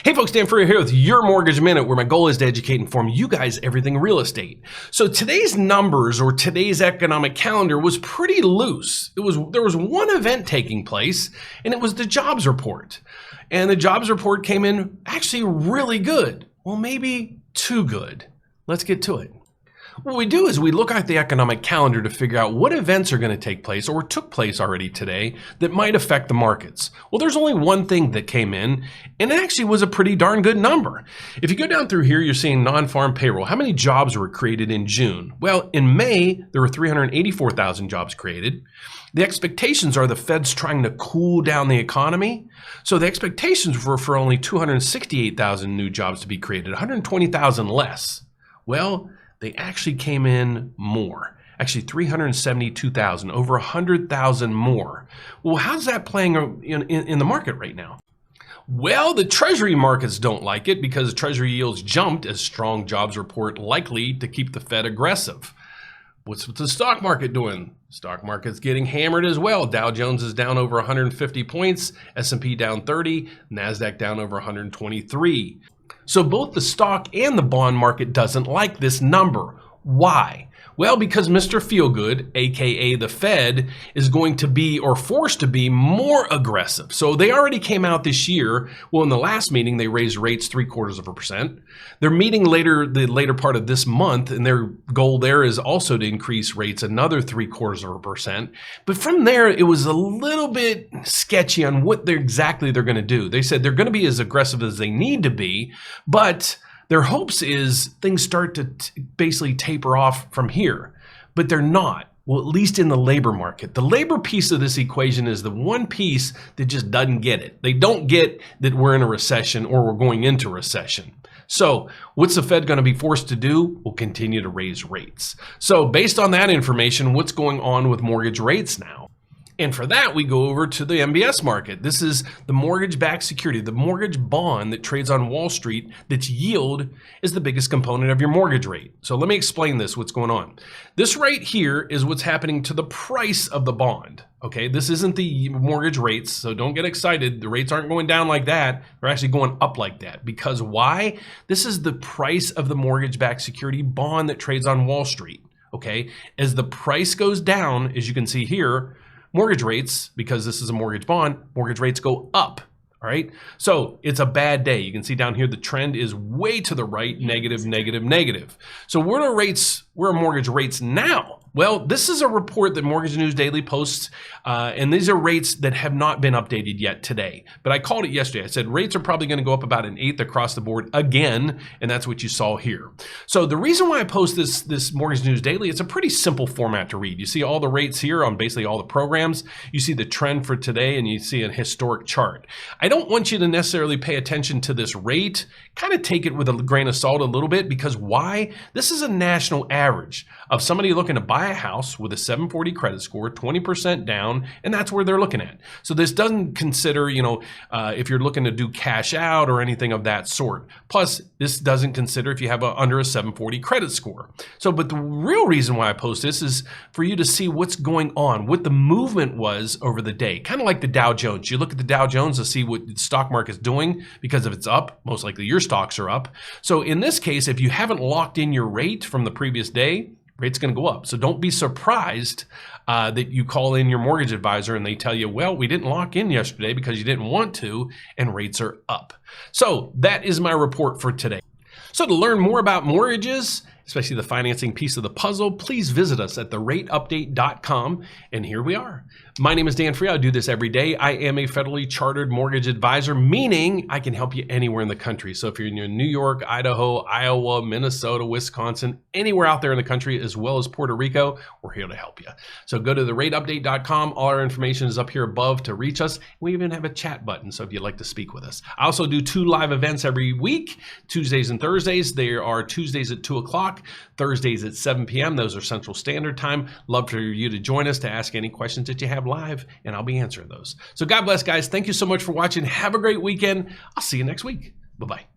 Hey folks, Dan Frio here with your Mortgage Minute, where my goal is to educate and inform you guys everything real estate. So today's numbers, or today's economic calendar, was pretty loose. There was one event taking place, and it was the jobs report. And the jobs report came in actually really good. Well, maybe too good. Let's get to it. What we do is we look at the economic calendar to figure out what events are going to take place or took place already today that might affect the markets. Well, there's only one thing that came in, and it actually was a pretty darn good number. If you go down through here, you're seeing non-farm payroll. How many jobs were created in June? Well, in May, there were 384,000 jobs created. The expectations are the Fed's trying to cool down the economy. So the expectations were for only 268,000 new jobs to be created, 120,000 less. Well, they actually came in more, actually 372,000, over 100,000 more. Well, how's that playing in the market right now? Well, the Treasury markets don't like it because Treasury yields jumped as strong jobs report likely to keep the Fed aggressive. What's the stock market doing? Stock market's getting hammered as well. Dow Jones is down over 150 points, S&P down 30, NASDAQ down over 123. So both the stock and the bond market doesn't like this number. Why? Well, because Mr. Feelgood, aka the Fed, is going to be, or forced to be, more aggressive. So they already came out this year. Well, in the last meeting, they raised rates 0.75%. They're meeting the later part of this month, and their goal there is also to increase rates another 0.75%. But from there, it was a little bit sketchy on what exactly they're going to do. They said they're going to be as aggressive as they need to be, but their hopes is things start to basically taper off from here, but they're not. Well, at least in the labor market. The labor piece of this equation is the one piece that just doesn't get it. They don't get that we're in a recession or we're going into recession. So what's the Fed going to be forced to do? We'll continue to raise rates. So based on that information, what's going on with mortgage rates now? And for that, we go over to the MBS market. This is the mortgage-backed security, the mortgage bond that trades on Wall Street, that's yield is the biggest component of your mortgage rate. So let me explain what's going on. This right here is what's happening to the price of the bond. Okay, this isn't the mortgage rates, so don't get excited. The rates aren't going down like that. They're actually going up like that. Because why? This is the price of the mortgage-backed security bond that trades on Wall Street. Okay, as the price goes down, as you can see here, mortgage rates, because this is a mortgage bond, mortgage rates go up. All right. So it's a bad day. You can see down here, the trend is way to the right, negative, negative, negative. So where are mortgage rates now? Well, this is a report that Mortgage News Daily posts, and these are rates that have not been updated yet today. But I called it yesterday. I said rates are probably going to go up about 1/8 across the board again, and that's what you saw here. So the reason why I post this Mortgage News Daily, it's a pretty simple format to read. You see all the rates here on basically all the programs. You see the trend for today, and you see a historic chart. I don't want you to necessarily pay attention to this rate. Kind of take it with a grain of salt a little bit, because why? This is a national average of somebody looking to buy a house with a 740 credit score, 20% down, and that's where they're looking at. So this doesn't consider, if you're looking to do cash out or anything of that sort. Plus, this doesn't consider if you have under a 740 credit score. So, but the real reason why I post this is for you to see what's going on, what the movement was over the day. Kind of like the Dow Jones. You look at the Dow Jones to see what the stock market's doing, because if it's up, most likely your stocks are up. So in this case, if you haven't locked in your rate from the previous day, rate's going to go up. So don't be surprised that you call in your mortgage advisor and they tell you, well, we didn't lock in yesterday because you didn't want to, and rates are up. So that is my report for today. So to learn more about mortgages, especially the financing piece of the puzzle, please visit us at therateupdate.com. And here we are. My name is Dan Frio. I do this every day. I am a federally chartered mortgage advisor, meaning I can help you anywhere in the country. So if you're in New York, Idaho, Iowa, Minnesota, Wisconsin, anywhere out there in the country, as well as Puerto Rico, we're here to help you. So go to therateupdate.com. All our information is up here above to reach us. We even have a chat button, so if you'd like to speak with us. I also do 2 live events every week, Tuesdays and Thursdays. There are Tuesdays at 2 o'clock, Thursdays at 7 p.m. Those are Central Standard Time. Love for you to join us to ask any questions that you have live, and I'll be answering those. So God bless, guys. Thank you so much for watching. Have a great weekend. I'll see you next week. Bye-bye.